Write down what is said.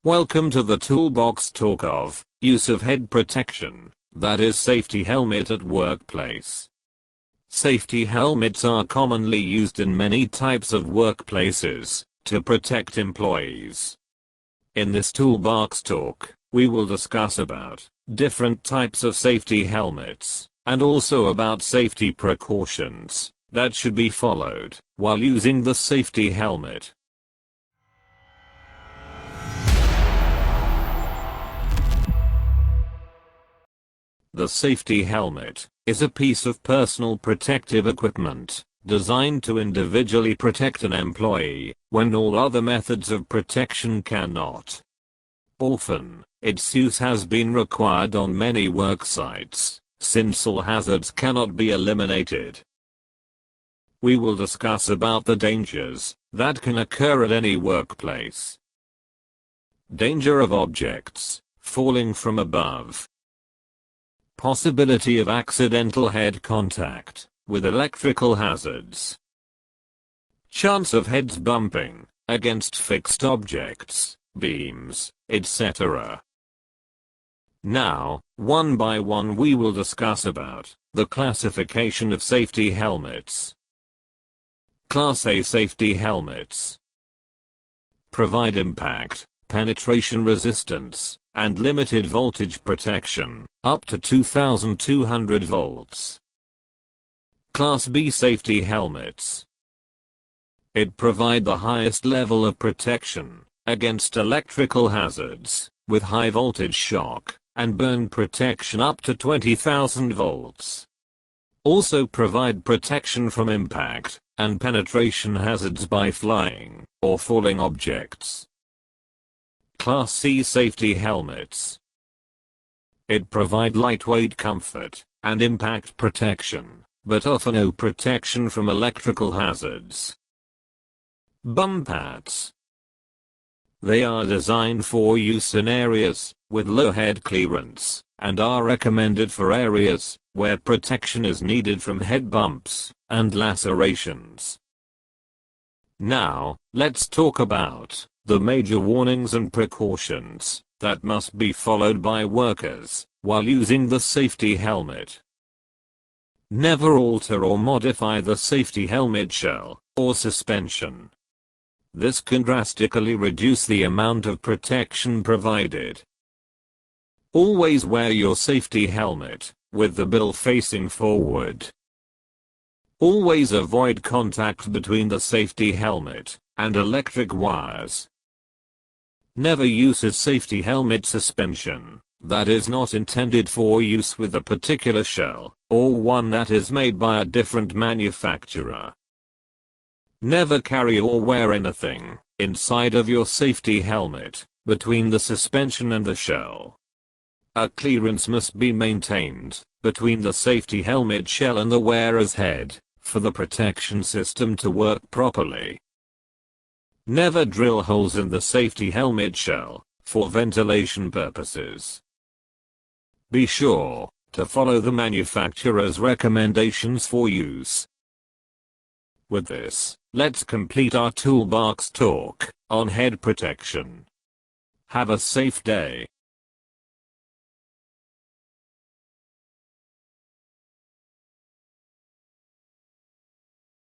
Welcome to the toolbox talk of use of head protection, that is safety helmet at workplace. Safety helmets are commonly used in many types of workplaces to protect employees. In this toolbox talk, we will discuss about different types of safety helmets and also about safety precautions that should be followed while using the safety helmet. The safety helmet is a piece of personal protective equipment designed to individually protect an employee when all other methods of protection cannot. Often, its use has been required on many work sites, since all hazards cannot be eliminated. We will discuss about the dangers that can occur at any workplace. Danger of objects falling from above. Possibility of accidental head contact with electrical hazards. Chance of heads bumping against fixed objects, beams, etc. Now, one by one we will discuss about the classification of safety helmets. Class A safety helmets provide impact, penetration resistance, and limited voltage protection, up to 2200 volts. Class B safety helmets. It provide the highest level of protection against electrical hazards, with high voltage shock and burn protection up to 20,000 volts. Also provide protection from impact and penetration hazards by flying or falling objects. Class C safety helmets. It provide lightweight comfort and impact protection, but offer no protection from electrical hazards. Bum pads. They are designed for use in areas with low head clearance and are recommended for areas where protection is needed from head bumps and lacerations. Now, let's talk about the major warnings and precautions that must be followed by workers while using the safety helmet. Never alter or modify the safety helmet shell or suspension. This can drastically reduce the amount of protection provided. Always wear your safety helmet with the bill facing forward. Always avoid contact between the safety helmet and electric wires. Never use a safety helmet suspension that is not intended for use with a particular shell, or one that is made by a different manufacturer. Never carry or wear anything inside of your safety helmet between the suspension and the shell. A clearance must be maintained between the safety helmet shell and the wearer's head for the protection system to work properly. Never drill holes in the safety helmet shell for ventilation purposes. Be sure to follow the manufacturer's recommendations for use. With this, let's complete our toolbox talk on head protection. Have a safe day.